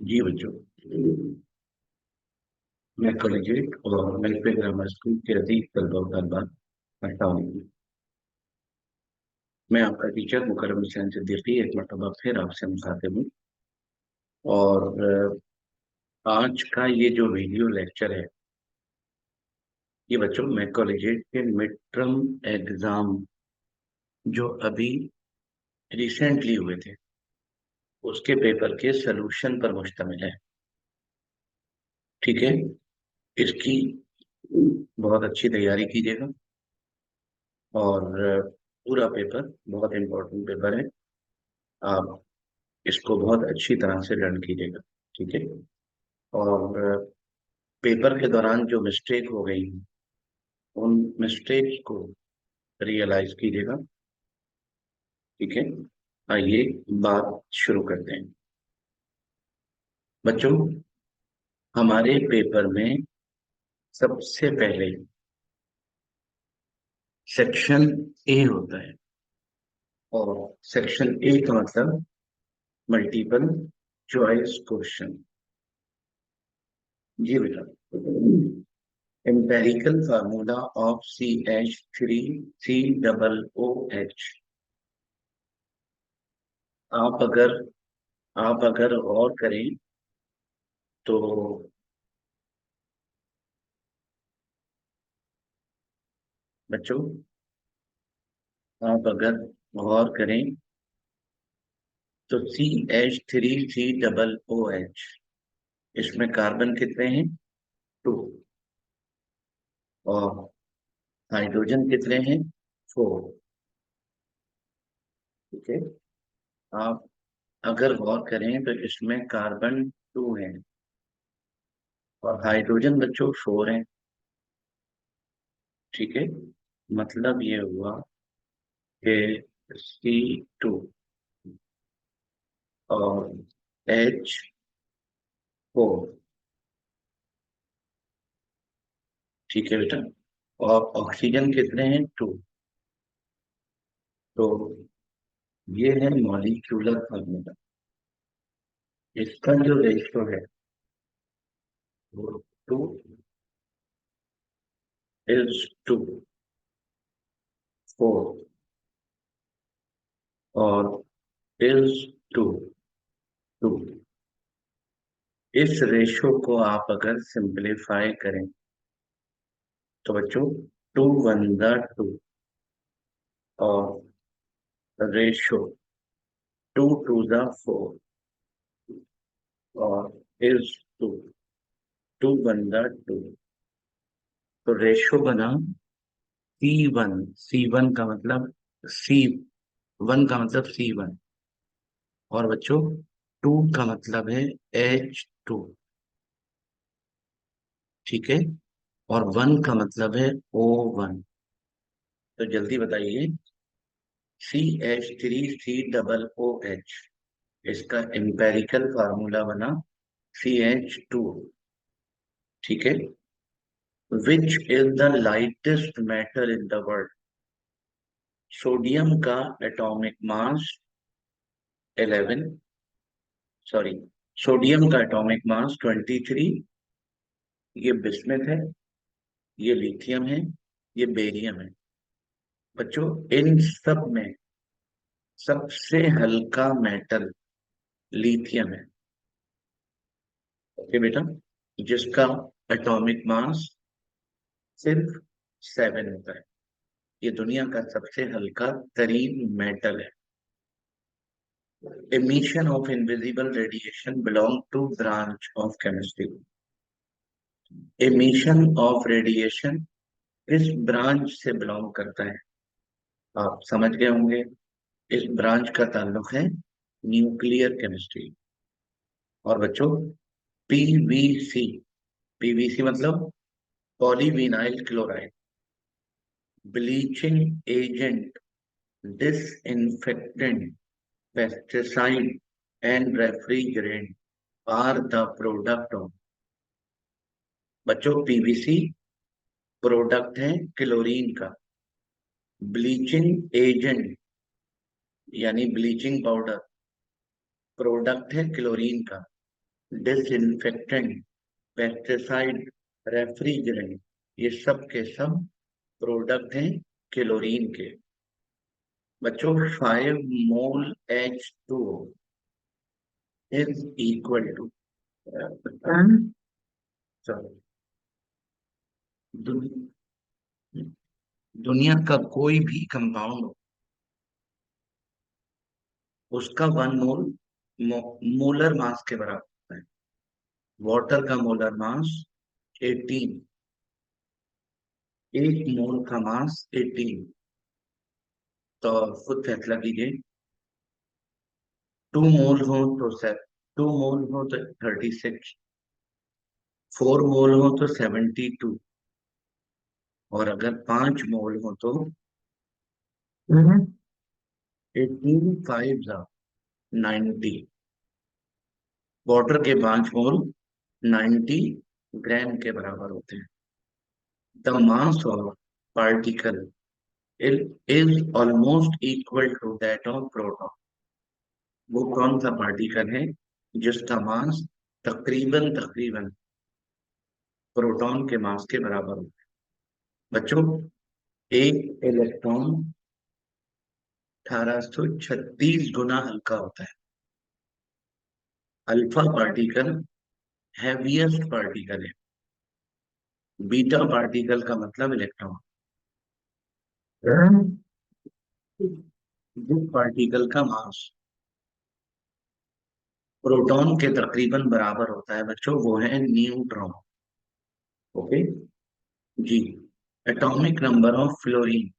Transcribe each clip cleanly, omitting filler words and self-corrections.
जी बच्चों, मैं कॉलेजिएट और वेलफेयर ग्रामर स्कूल के अजीज तलबा और तलबात पढ़ता हूँ। मैं आपका टीचर मुकर्रम हुसैन सिद्दीकी एक मरतबा फिर आपसे मुखातिब हूँ। और आज का ये जो वीडियो लेक्चर है, ये बच्चों मैं कॉलेजिएट के मिड टर्म एग्जाम जो अभी रिसेंटली हुए थे उसके पेपर के सलूशन पर मुश्तमिल है। ठीक है, इसकी बहुत अच्छी तैयारी कीजिएगा और पूरा पेपर बहुत इम्पोर्टेंट पेपर है। आप इसको बहुत अच्छी तरह से लर्न कीजिएगा। ठीक है, और पेपर के दौरान जो मिस्टेक हो गई उन मिस्टेक्स को रियलाइज कीजिएगा। ठीक है, आइए बात शुरू करते हैं। बच्चों, हमारे पेपर में सबसे पहले सेक्शन ए होता है और सेक्शन ए का मतलब मल्टीपल चॉइस क्वेश्चन। जी बेटा, एम्पेरिकल फार्मूला ऑफ CH3COOH। आप अगर आप अगर गौर करें तो बच्चों, आप अगर गौर करें तो CH3COOH, इसमें कार्बन कितने हैं? 2। और हाइड्रोजन कितने हैं? 4। ठीक है, आप अगर गौर करें तो इसमें कार्बन 2 है और हाइड्रोजन बच्चों 4 है। ठीक है, मतलब ये हुआ कि C2 और H4। ठीक है बेटा, और ऑक्सीजन कितने हैं? 2। तो ये है मॉलिक्यूलर फार्मूला। इसका जो रेशियो है वो 2 इज टू 4 और इज टू 2। इस रेशियो को आप अगर सिंपलीफाई करें तो बच्चों 2 1 2 और रेशियो 2 2 4 और इज टू 2 1 2। तो रेशियो बना C1 का मतलब C1 और बच्चों 2 का मतलब है H2। ठीक है, और 1 का मतलब है O1। तो जल्दी बताइए, CH3COOH, इसका एम्पेरिकल फार्मूला बना CH2। ठीक है, which is the lightest matter in the world? Sodium का एटॉमिक मास 11, सॉरी, सोडियम का एटॉमिक मास 23। ये बिस्मथ है, ये लिथियम है, ये बेरियम है। बच्चों, इन सब में सबसे हल्का मेटल लिथियम है। ओके बेटा, जिसका एटॉमिक मास सिर्फ 7 होता है। ये दुनिया का सबसे हल्का तरीन मेटल है। emission of invisible radiation belong to branch of chemistry? emission of radiation किस ब्रांच से बिलोंग करता है? आप समझ गए होंगे, इस ब्रांच का ताल्लुक है न्यूक्लियर केमिस्ट्री। और बच्चों, पीवीसी, पीवीसी मतलब polyvinyl chloride, bleaching agent, disinfectant, pesticide and refrigerant are the product of। बच्चों, पीवीसी प्रोडक्ट है क्लोरीन का, ब्लीचिंग एजेंट यानी ब्लीचिंग पाउडर प्रोडक्ट है क्लोरीन का, डिसइंफेक्टेंट, पेस्टिसाइड, रेफ्रिजरेंट, ये सब के सब प्रोडक्ट हैं क्लोरीन के। बच्चों 5 मोल H2O इज इक्वल टू, दुनिया का कोई भी कंपाउंड हो, उसका 1 मोल मोलर मास के बराबर होता है। वाटर का मोलर मास 18, 1 मोल का मास 18। तो खुद फैसला कीजिए, 2 मोल हो तो 2 मोल हो तो 36, 4 मोल हो तो 72, और अगर 5 मोल हो तो 18 5 90। वाटर के 5 मोल 90 ग्राम के बराबर होते हैं। The mass of particle is almost equal to that of proton। वो कौन सा पार्टिकल है जिसका मास तकरीबन तकरीबन प्रोटॉन के मास के बराबर होता है? बच्चों, एक इलेक्ट्रॉन 1836 गुना हल्का होता है। अल्फा पार्टिकल हैवीएस्ट पार्टिकल है। बीटा पार्टिकल का मतलब इलेक्ट्रॉन। जिस पार्टिकल का मास प्रोटॉन के तकरीबन बराबर होता है बच्चों, वो है न्यूट्रॉन। ओके जी। Atomic number of fluorine.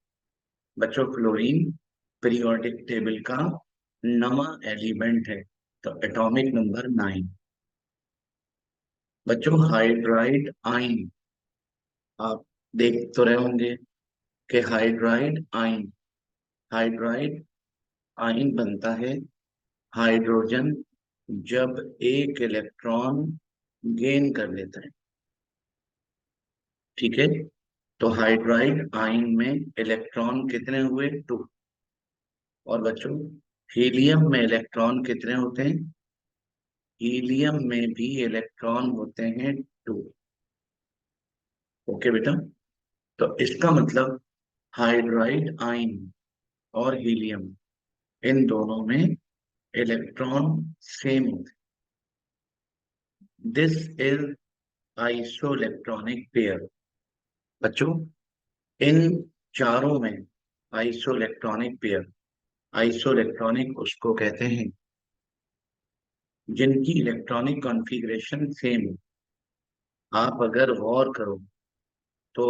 बच्चों, फ्लोरीन पीरियोडिक टेबल का नवा एलिमेंट है, तो एटॉमिक नंबर 9। बच्चों, हाइड्राइड आयन, आप देख तो रहे होंगे कि हाइड्राइड आयन बनता है हाइड्रोजन जब एक इलेक्ट्रॉन गेन कर लेता है। ठीक है, तो हाइड्राइड आयन में इलेक्ट्रॉन कितने हुए? 2। और बच्चों, हीलियम में इलेक्ट्रॉन कितने होते हैं? हीलियम में भी इलेक्ट्रॉन होते हैं 2। ओके बेटा, तो इसका मतलब हाइड्राइड आयन और हीलियम, इन दोनों में इलेक्ट्रॉन सेम होते हैं। This is isoelectronic pair. बच्चों, इन चारों में आइसोइलेक्ट्रॉनिक पेयर, आइसोइलेक्ट्रॉनिक उसको कहते हैं जिनकी इलेक्ट्रॉनिक कॉन्फ़िगरेशन सेम है। आप अगर गौर करो तो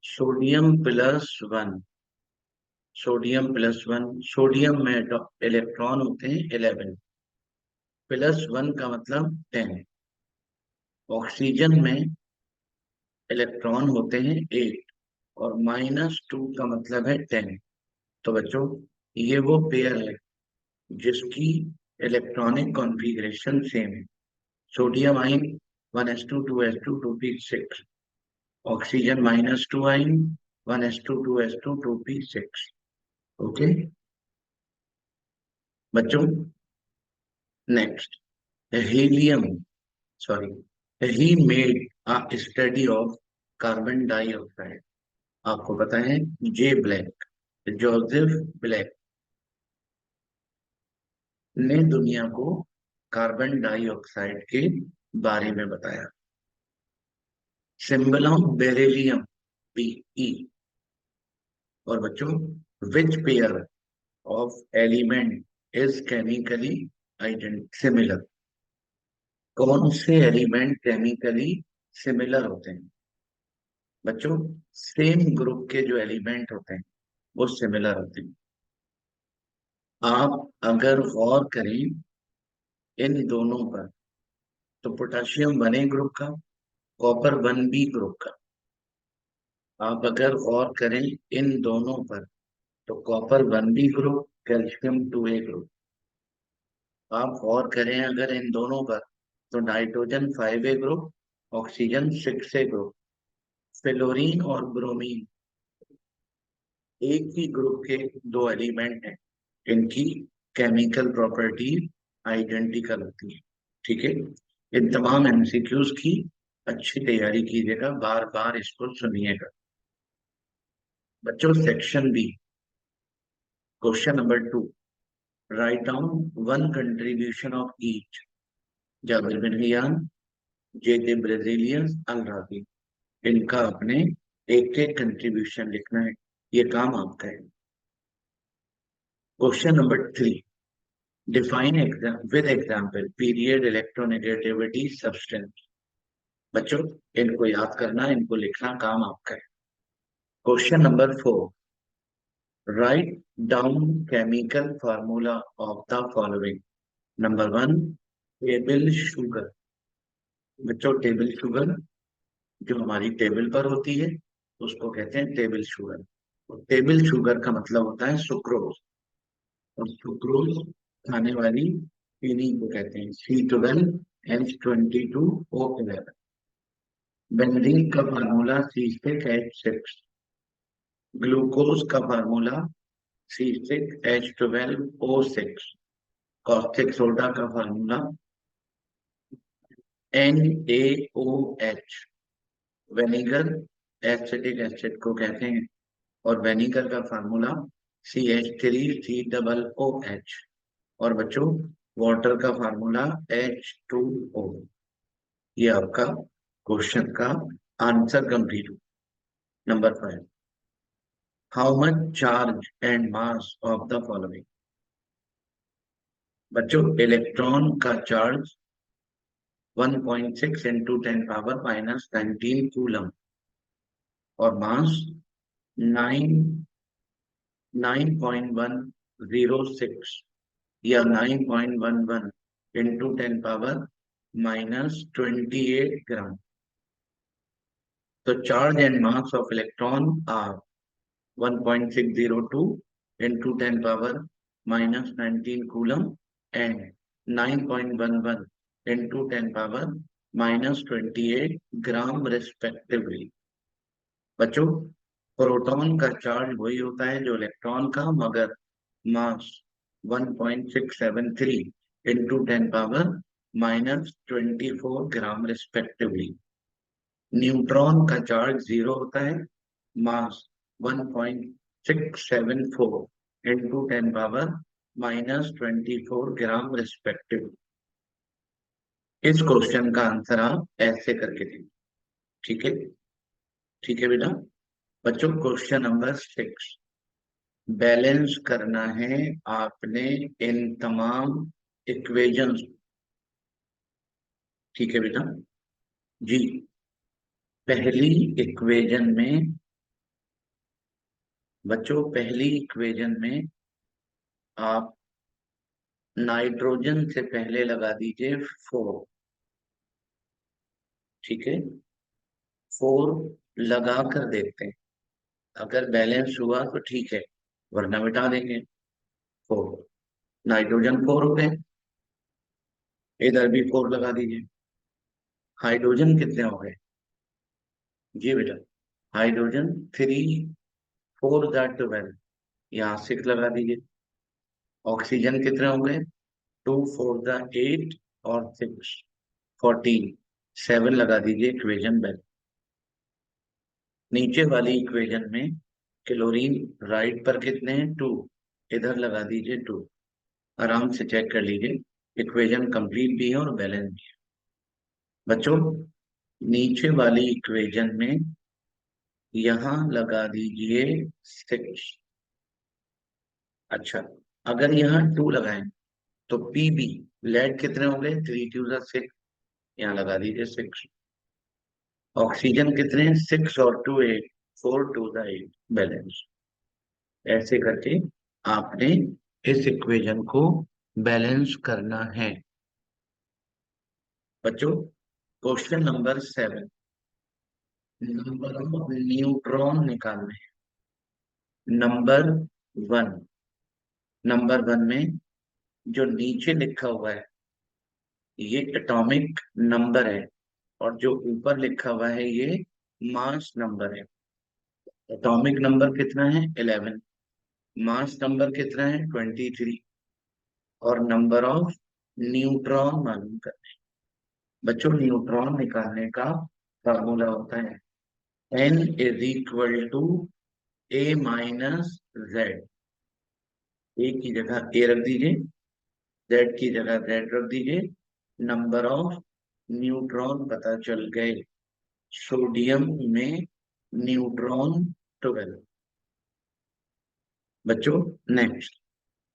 सोडियम प्लस 1, सोडियम में इलेक्ट्रॉन होते हैं 11, +1 का मतलब 10। ऑक्सीजन में इलेक्ट्रॉन होते हैं 8, और -2 का मतलब है 10। तो बच्चों, ये वो पेयर है जिसकी इलेक्ट्रॉनिक कॉन्फ़िगरेशन सेम है। सोडियम आइन 1s2 2s2 2p6, ऑक्सीजन -2 आइन 1s2 2s2 2p6। ओके बच्चों, next, helium, sorry, he made a study of carbon dioxide. आपको पता है, जे ब्लैक, जोसेफ ब्लैक ने दुनिया को कार्बन डाइऑक्साइड के बारे में बताया। Symbol of beryllium, Be। और बच्चों, which pair of element is chemically similar? कौन से एलिमेंट केमिकली सिमिलर होते हैं? बच्चों, सेम ग्रुप के जो एलिमेंट होते हैं वो सिमिलर होते हैं। आप अगर गौर करें इन दोनों पर, तो पोटाशियम 1A ग्रुप का, कॉपर 1B ग्रुप का। आप अगर गौर करें इन दोनों पर, तो copper 1B group, calcium 2A group. आप गौर करें अगर इन दोनों पर, तो nitrogen 5A group, oxygen 6A group. Fluorine और ब्रोमीन एक ही ग्रुप के दो एलिमेंट हैं, इनकी केमिकल प्रॉपर्टी आइडेंटिकल होती है। ठीक है, इन तमाम एमसीक्यूज की अच्छी तैयारी कीजिएगा, बार बार इसको सुनिएगा। बच्चों section B, question number 2, write down one contribution of each, Jabir bin Hayyan, J Berzelius, al Razi. इनका अपने एक एक कंट्रीब्यूशन लिखना है, ये काम आपका है। Question number 3, define with example period electronegativity substance. बच्चों इनको याद करना, इनको लिखना काम आपका है। Question number 4, write down chemical formula of the following. Number 1, table sugar. बच्चों टेबल शुगर जो हमारी टेबल पर होती है उसको कहते हैं टेबल शुगर। और टेबल शुगर का मतलब होता है सुक्रोज, और सुक्रोज खाने वाली चीनी को कहते हैं C12H22O11। बेंजीन का फार्मूला C6H6। ग्लूकोज का फार्मूला C6H12O6। कॉस्टिक सोडा का formula NaOH। Vinegar acetic acid को कहते हैं, और वेनेगर का फार्मूला CH3COOH। और बच्चों वाटर का फार्मूला H2O। ये आपका क्वेश्चन का आंसर कंप्लीट हो। Number 5, how much charge and mass of the following. बच्चों इलेक्ट्रॉन का चार्ज 1.6 इंटू 10⁻⁻19 कूलम, और मास 9.106 या 9.11 इंटू 10⁻⁻28 ग्राम। तो charge and mass of electron are 1.602 into 10 power minus 19 coulomb and 9.11 into 10 power minus 28 gram respectively। बच्चों proton का charge वही होता है जो इलेक्ट्रॉन का, मगर मास 1.673 into 10 power minus 24 ग्राम respectively। न्यूट्रॉन का चार्ज 0 होता है, मास 1.674 इंटू 10⁻⁻24 ग्राम रिस्पेक्टिव। इस क्वेश्चन का आंसर आप ऐसे करके देंगे। ठीक है, ठीक है बेटा। बच्चों क्वेश्चन नंबर 6, बैलेंस करना है आपने इन तमाम इक्वेशंस। ठीक है बेटा जी। पहली इक्वेशन में, बच्चों पहली इक्वेशन में आप नाइट्रोजन से पहले लगा दीजिए 4। ठीक है, 4 लगा कर देखते हैं, अगर बैलेंस हुआ तो ठीक है, वरना मिटा देंगे। 4, नाइट्रोजन 4 हो गए, इधर भी 4 लगा दीजिए। हाइड्रोजन कितने हो गए? जी बेटा, हाइड्रोजन 3, 4 12, यहाँ 6 लगा दीजिए। ऑक्सीजन कितने हो गए? 2 4 8 और 6 14, 7 लगा दीजिए इक्वेशन बैक। नीचे वाली इक्वेशन में क्लोरीन राइट पर कितने हैं? 2, इधर लगा दीजिए 2। आराम से चेक कर लीजिए, इक्वेशन कंप्लीट भी है और बैलेंस भी है। बच्चों नीचे वाली इक्वेशन में यहां लगा दीजिए 6। अच्छा, अगर यहाँ 2 लगाएं तो पीबी लेड कितने हो गए? 3 2 6, यहाँ लगा दीजिए 6। ऑक्सीजन कितने हैं? 6 और 2 8, 4 2 8, बैलेंस। ऐसे करके आपने इस इक्वेशन को बैलेंस करना है। बच्चों question number 7, number of neutron निकालने हैं। नंबर वन में जो नीचे लिखा हुआ है ये एटॉमिक नंबर है, और जो ऊपर लिखा हुआ है ये मास नंबर है। एटॉमिक नंबर कितना है? 11। मास नंबर कितना है? 23। और नंबर ऑफ न्यूट्रॉन मालूम करना है। बच्चों न्यूट्रॉन निकालने का फार्मूला होता है n is equal to A minus Z. A की जगह ए रख दीजिए, जेड की जगह जेड रख दीजिए। नंबर ऑफ न्यूट्रॉन पता चल गए। सोडियम में न्यूट्रॉन 12। बच्चों नेक्स्ट,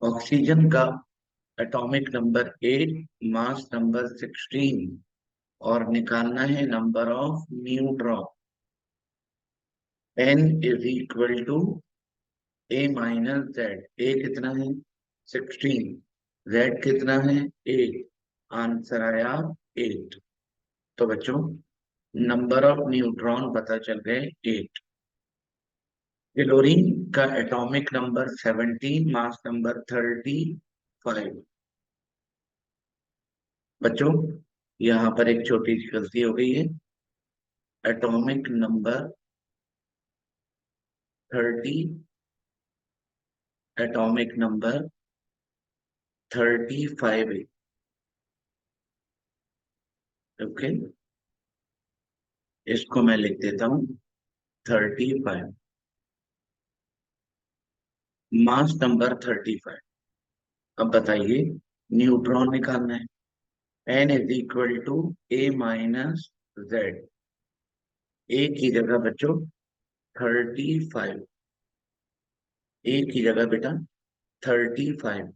ऑक्सीजन का एटॉमिक नंबर 8, मास नंबर 16 और निकालना है number of neutron. n is equal to A minus Z. A कितना है 16, जेड कितना है 8, आंसर आया 8। तो बच्चों नंबर ऑफ न्यूट्रॉन पता चल गए 8। क्लोरीन का एटॉमिक नंबर 17, मास नंबर 35। बच्चों यहाँ पर एक छोटी सी गलती हो गई है। एटॉमिक नंबर 30, एटॉमिक नंबर 35 है। ओके, इसको मैं लिख देता हूँ 35, मास नंबर 35। अब बताइए न्यूट्रॉन निकालना है। n is equal to A minus Z. A की जगह बच्चों 35, ए की जगह बेटा 35,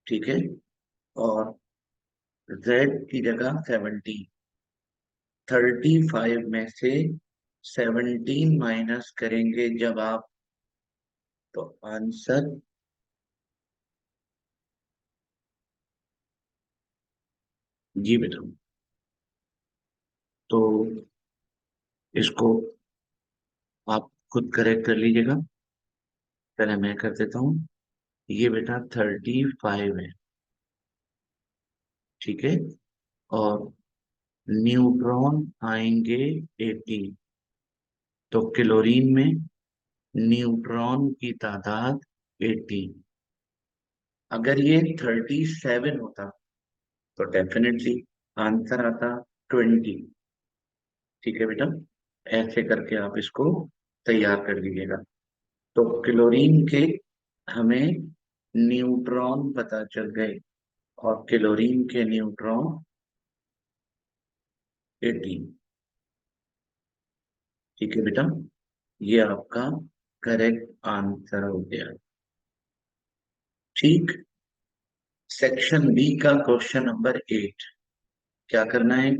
ठीक है। और z की जगह 17। 35 में से 17 माइनस करेंगे जब आप, तो आंसर जी बेटा। तो इसको आप खुद करेक्ट कर लीजिएगा, पहले मैं कर देता हूँ। ये बेटा 35 है, ठीक है। और न्यूट्रॉन आएंगे 18। तो क्लोरीन में न्यूट्रॉन की तादाद 18। अगर ये 37 होता तो डेफिनेटली आंसर आता 20। ठीक है बेटा, ऐसे करके आप इसको तैयार कर लीजिएगा। तो क्लोरीन के हमें न्यूट्रॉन पता चल गए और क्लोरीन के न्यूट्रॉन 18। ठीक है बेटा, ये आपका करेक्ट आंसर हो गया। ठीक, सेक्शन बी का क्वेश्चन नंबर 8। क्या करना है,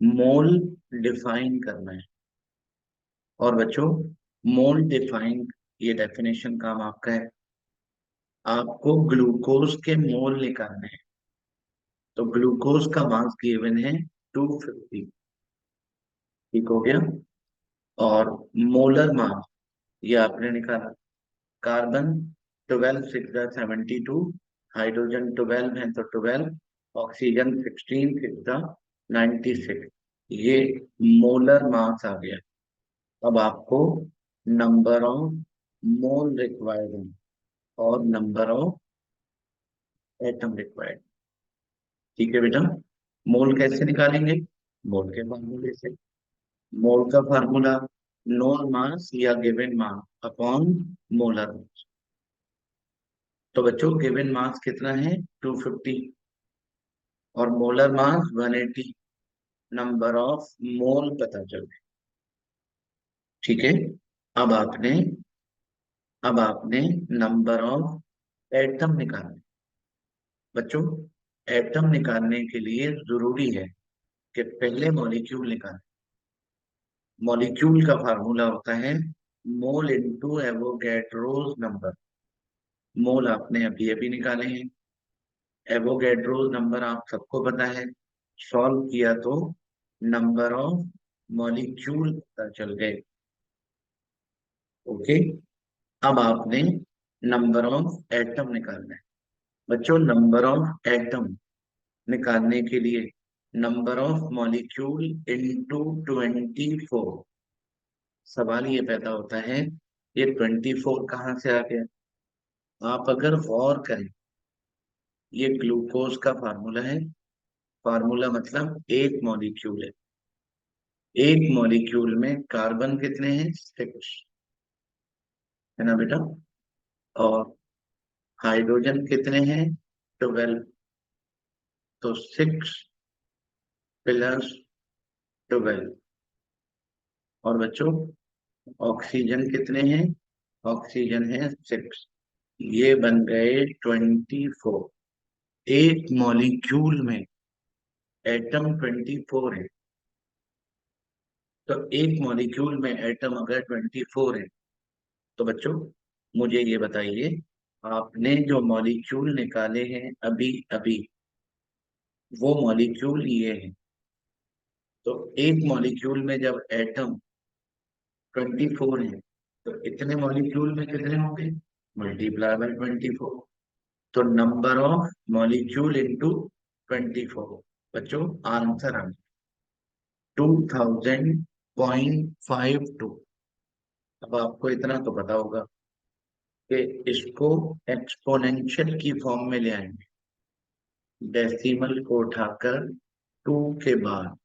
मोल डिफाइन करना है। और बच्चों मोल डिफाइन, ये डेफिनेशन काम आपका है। आपको ग्लूकोज के मोल निकालने हैं। तो ग्लूकोज का मास गिवन है 250, ठीक हो गया। और मोलर मास ये आपने निकाला। कार्बन 12 6 72, हाइड्रोजन 12 है तो 12, ऑक्सीजन 16 6 96। ये मोलर मास आ गया। अब आपको नंबर ऑफ मोल रिक्वायर्ड है और नंबर ऑफ एटम रिक्वायर्ड। ठीक है बेटा, मोल कैसे निकालेंगे, मोल के फार्मूले से। मोल का फार्मूला नोन मास या गिवन मास अपॉन मोलर मास। तो बच्चों गिवन मास कितना है 250 और molar mass 180। Number of mole पता चल गए, ठीक है। अब आपने अब आपने नंबर ऑफ एटम निकालने। बच्चों एटम निकालने के लिए जरूरी है कि पहले मॉलिक्यूल निकालें। मॉलिक्यूल का फार्मूला होता है मोल इनटू एवोगैड्रोस नंबर। मोल आपने अभी अभी निकाले हैं। एवोगैड्रोस नंबर आप सबको पता है, सॉल्व किया तो नंबर ऑफ मॉलिक्यूल पता चल गए। ओके, अब आपने नंबर ऑफ एटम निकालना है। बच्चों नंबर ऑफ एटम निकालने के लिए नंबर ऑफ मॉलिक्यूल इनटू 24। सवाल ये पैदा होता है ये 24 कहाँ से आ गया। आप अगर गौर करें, ये ग्लूकोज का फार्मूला है, फार्मूला मतलब एक मॉलिक्यूल है, एक मॉलिक्यूल में कार्बन कितने हैं, 6, है ना बेटा, और हाइड्रोजन कितने हैं, 12। तो 6 + 12। और बच्चों ऑक्सीजन कितने हैं, ऑक्सीजन है 6, ये बन गए 24। एक मॉलिक्यूल में एटम 24 है, तो एक मॉलिक्यूल में एटम अगर 24 है, तो बच्चों मुझे ये बताइए, आपने जो मॉलिक्यूल निकाले हैं अभी अभी, वो मॉलिक्यूल ये है। तो एक मॉलिक्यूल में जब एटम 24 है, तो इतने मॉलिक्यूल में कितने होंगे, × 24। तो नंबर ऑफ मॉलिक्यूल इंटू 24। बच्चों आंसर आ 2000.52। अब आपको इतना तो पता होगा कि इसको एक्सपोनेंशियल की फॉर्म में ले आएंगे, डेसिमल को उठाकर 2 के बाद,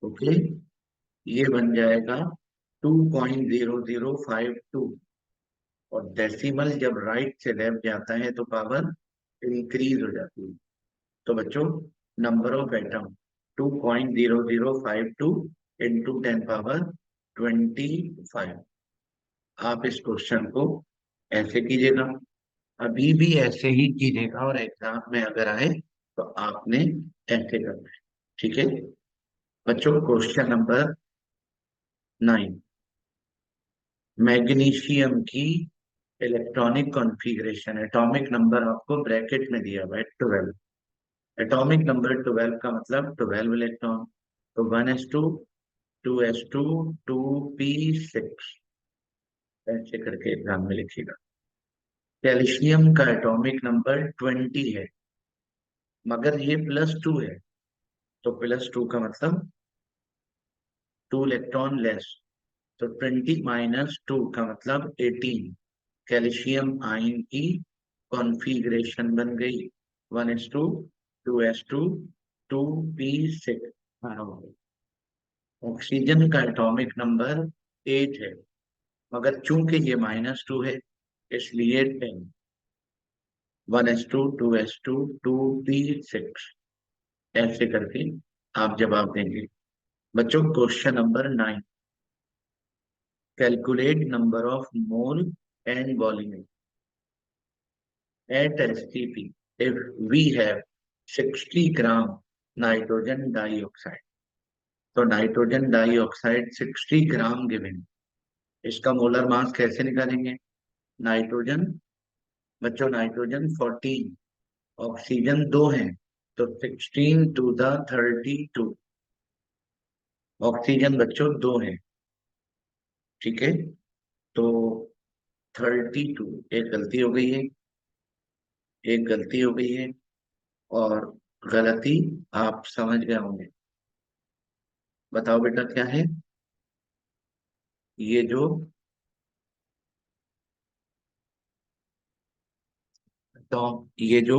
ओके, ये बन जाएगा 2.0052। और डेसिमल जब राइट से लेफ्ट जाता है तो पावर इंक्रीज हो जाती है। तो बच्चों नंबर ऑफ एटम 2.0052 इंटू 10⁻25। आप इस क्वेश्चन को ऐसे कीजिएगा, अभी भी ऐसे ही कीजिएगा, और एग्जाम में अगर आए तो आपने ऐसे करना है, ठीक है बच्चों। क्वेश्चन नंबर 9, मैग्नीशियम की इलेक्ट्रॉनिक कॉन्फ़िगरेशन, एटॉमिक नंबर आपको ब्रैकेट में दिया हुआ है 12। एटॉमिक नंबर 12 का मतलब 12 इलेक्ट्रॉन। तो 1s2, 2s2, 2p6, ऐसे करके एग्जाम में लिखिएगा। कैल्शियम का एटॉमिक नंबर 20 है, मगर ये +2 है, तो +2 का मतलब 2 इलेक्ट्रॉन लेस, तो 20 - 2 का मतलब 18। कैल्शियम आयन की कॉन्फ़िगरेशन बन गई 1s2, 2s2, 2p6। ऑक्सीजन का एटॉमिक नंबर 8 है, मगर चूंकि ये -2 है, इसलिए 10। 1s2, 2s2, 2p6, ऐसे करके आप जवाब देंगे। बच्चों question number 9, calculate number of mole and volume at STP if we have 60 gram nitrogen dioxide. तो नाइट्रोजन डाइऑक्साइड 60 ग्राम गिवन, इसका मोलर मास कैसे निकालेंगे। नाइट्रोजन, बच्चों नाइट्रोजन 14, ऑक्सीजन 2 है, तो 16 × 32। ऑक्सीजन बच्चों 2 है, ठीक है, तो 32, एक गलती हो गई है, एक गलती हो गई है, और गलती आप समझ गए होंगे। बताओ बेटा क्या है, ये जो, तो ये जो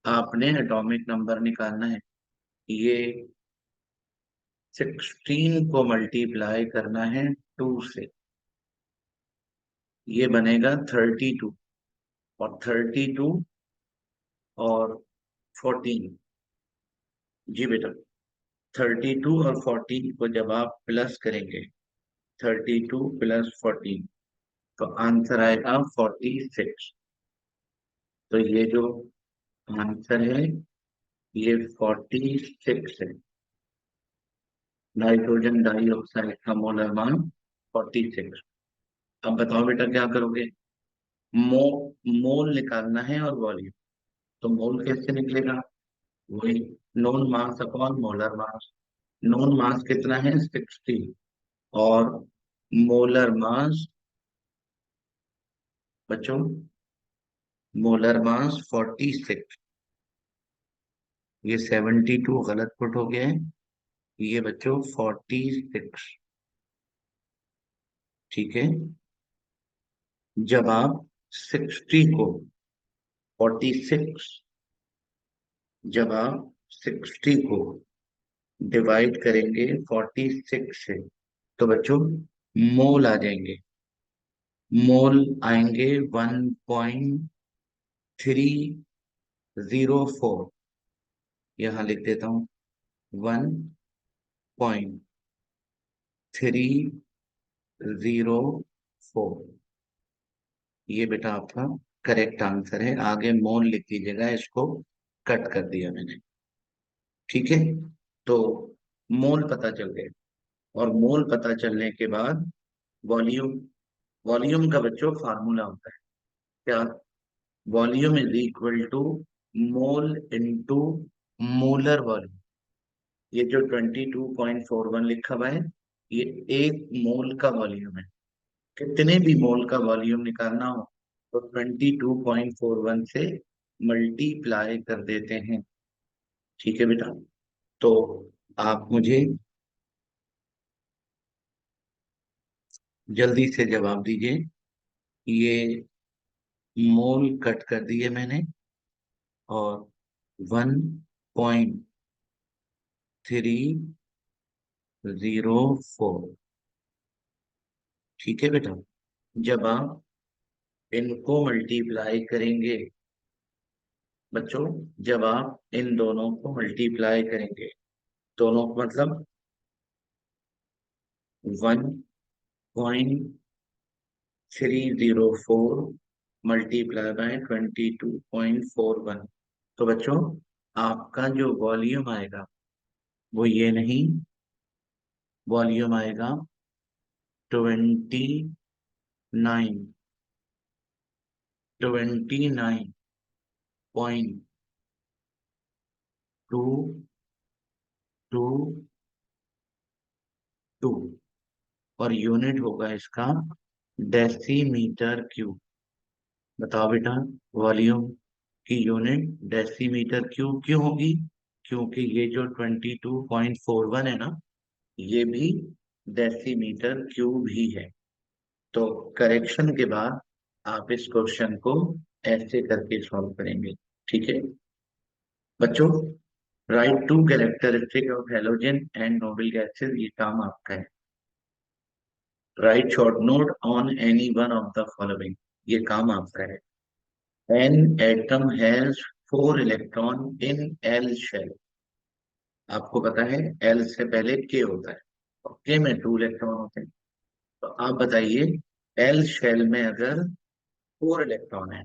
आपने एटॉमिक नंबर निकालना है, ये 16 को मल्टीप्लाई करना है 2 से, ये बनेगा 32। और 32 और 14, जी बेटा, 32 और 14 को जब आप प्लस करेंगे, 32 + 14, तो आंसर आएगा 46। तो ये जो आंसर है, ये 46 है। नाइट्रोजन डाइऑक्साइड का मोलर मास 46। अब बताओ बेटा क्या करोगे, मो मोल निकालना है और वॉल्यूम। तो मोल कैसे निकलेगा, वही known mass upon molar mass. Known mass कितना है, 60, और मोलर मास बच्चों, मोलर मास 46। ये 72 गलत पुट हो गया है, ये बच्चों 46, ठीक है। जब आप 60 को 46 जब आप 60 को डिवाइड करेंगे 46 से, तो बच्चों मोल आ जाएंगे। मोल आएंगे 1.304। यहां लिख देता हूं 1.304। ये बेटा आपका करेक्ट आंसर है। आगे मोल लिख दीजिएगा, इसको कट कर दिया मैंने। ठीक है, तो मोल पता चल गए। और मोल पता चलने के बाद वॉल्यूम, वॉल्यूम का बच्चों फार्मूला होता है क्या? Volume is equal to mole into molar volume. ये जो 22.41 लिखा हुआ है, ये एक मोल का वॉल्यूम है। कितने भी मोल का वॉल्यूम निकालना हो तो 22.41 से मल्टीप्लाई कर देते हैं। ठीक है बेटा, तो आप मुझे जल्दी से जवाब दीजिए। ये मोल कट कर दिए मैंने, और 1.304। ठीक है बेटा, जब आप इनको मल्टीप्लाई करेंगे बच्चों, जब आप इन दोनों को मल्टीप्लाई करेंगे, दोनों को मतलब 1.304 मल्टीप्लाई बाय 22.41, तो बच्चों आपका जो वॉल्यूम आएगा वो ये नहीं, वॉल्यूम आएगा 29.29.222, और यूनिट होगा इसका डेसीमीटर क्यूब। बताओ बेटा, वॉल्यूम की यूनिट डेसीमीटर क्यूब क्यों होगी? क्योंकि ये जो 22.41 है ना, ये भी डेसीमीटर क्यूब ही है। तो करेक्शन के बाद आप इस क्वेश्चन को ऐसे करके सॉल्व करेंगे। ठीक है बच्चों, write to characteristic of halogen and noble gases, ये काम आपका है। Write short note on any one of the following, ये काम आपका है। An atom has 4 electron in L shell. आपको पता है एल से पहले के होता है, और के में 2 इलेक्ट्रॉन होते हैं। तो आप बताइए, एल शेल में अगर 4 इलेक्ट्रॉन है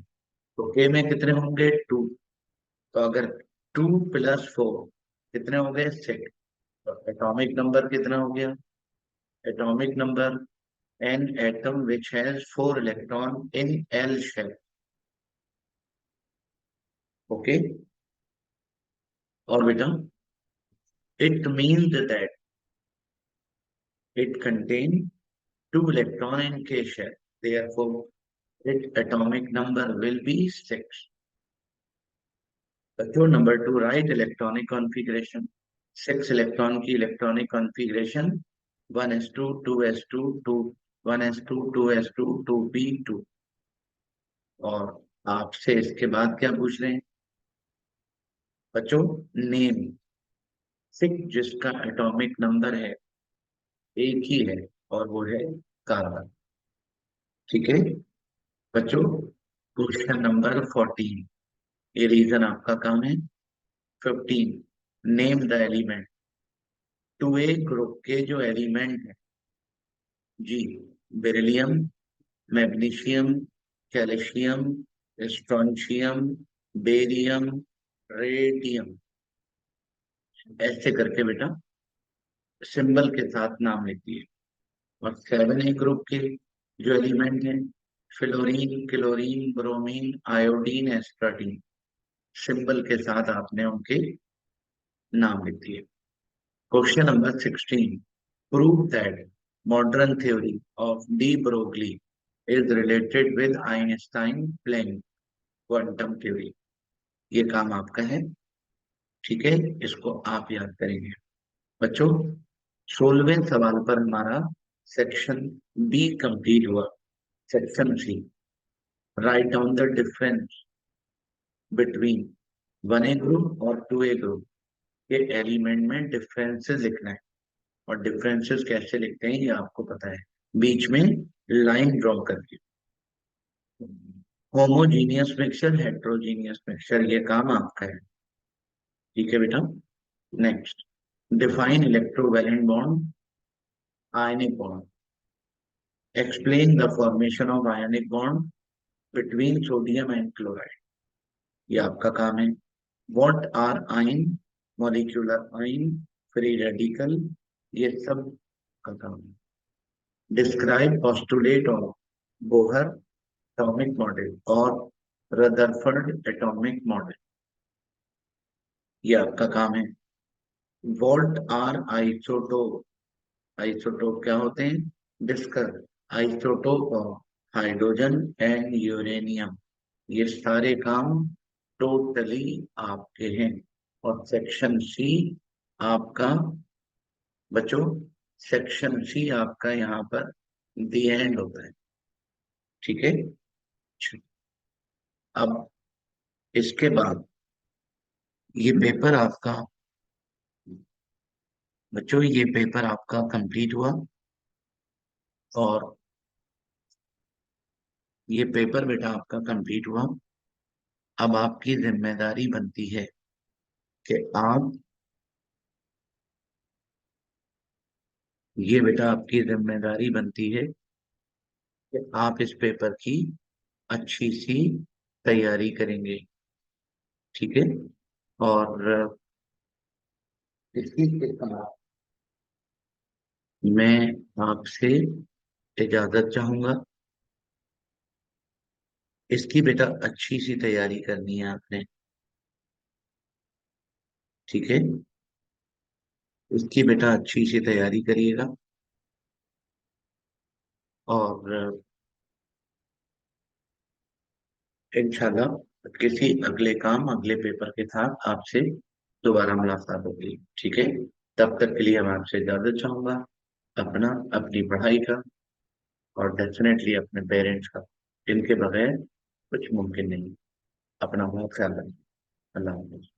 तो के में कितने होंगे? 2। तो अगर 2 + 4 कितने हो गए? 6। तो एटॉमिक नंबर कितना हो गया? Atomic number, an atom which has 4 electron in L shell. Okay, और बेटा, it means that it contains 2 electron in K shell. Therefore, its atomic number will be 6. बच्चों number 2, right electronic configuration. 6 electron की electronic configuration 1s2 2s2 2 1s2 2s2 2p2। और आपसे इसके बाद क्या पूछ रहे हैं बच्चों? नेम। 6 जिसका एटॉमिक नंबर है एक ही है, और वो है कार्बन। ठीक है बच्चों, क्वेश्चन नंबर 14, ये रीजन आपका काम है। 15, name the element. 2a group के जो एलिमेंट है जी, beryllium, magnesium, calcium, strontium, barium, radium, ऐसे करके बेटा सिंबल के साथ नाम लिखिए। और 7a ग्रुप के जो एलिमेंट हैं, fluorine, chlorine, bromine, iodine, astatine, symbol के साथ आपने उनके नाम लिख दिए। Question number 16. Prove that modern theory of de Broglie is related with Einstein-Planck quantum theory. ये काम आपका है। ठीक है, इसको आप याद करेंगे बच्चों। 16वें सवाल पर हमारा सेक्शन बी कंप्लीट हुआ। Section C, write down the difference between 1A group और 2A ग्रुप के एलिमेंट में डिफरेंसेस लिखना है। और डिफरेंसेस कैसे लिखते हैं ये आपको पता है, बीच में लाइन ड्रॉ करके। होमोजीनियस मिक्सचर, हेट्रोजीनियस मिक्सचर, ये काम आपका है। ठीक है बेटा। Next, define electrovalent bond, ionic bond, explain the formation of ionic bond between sodium and chloride, ये आपका काम है। व्हाट आर आइन, मॉलिक्यूलर आइन, फ्री रेडिकल, ये सब का काम है। Describe postulate of Bohr atomic model और रदरफोर्ड एटॉमिक मॉडल, ये आपका काम है। व्हाट आर आइसोटोप, आइसोटोप क्या होते हैं, discuss isotope of hydrogen and uranium, ये सारे काम टोटली आपके हैं। और सेक्शन सी आपका, बच्चों, सेक्शन सी आपका यहाँ पर दी एंड होता है। ठीक है। अब इसके बाद ये पेपर आपका, बच्चों ये पेपर आपका कंप्लीट हुआ। और ये पेपर बेटा आपका कंप्लीट हुआ। अब आपकी जिम्मेदारी बनती है कि आप, ये बेटा आपकी जिम्मेदारी बनती है कि आप इस पेपर की अच्छी सी तैयारी करेंगे। ठीक है। और इसी के साथ मैं आपसे इजाजत चाहूंगा। इसकी बेटा अच्छी सी तैयारी करनी है आपने। ठीक है। इसकी बेटा अच्छी सी तैयारी करिएगा। और इंशाल्लाह किसी अगले काम, अगले पेपर के साथ आपसे दोबारा मुलाकात होगी। ठीक है। तब तक के लिए मैं आपसे इजाजत चाहूंगा। अपना, अपनी पढ़ाई का, और डेफिनेटली अपने पेरेंट्स का, इनके बगैर कुछ मुमकिन नहीं। अपना बहुत ख्याल रखिए। अल्लाह हाफिज।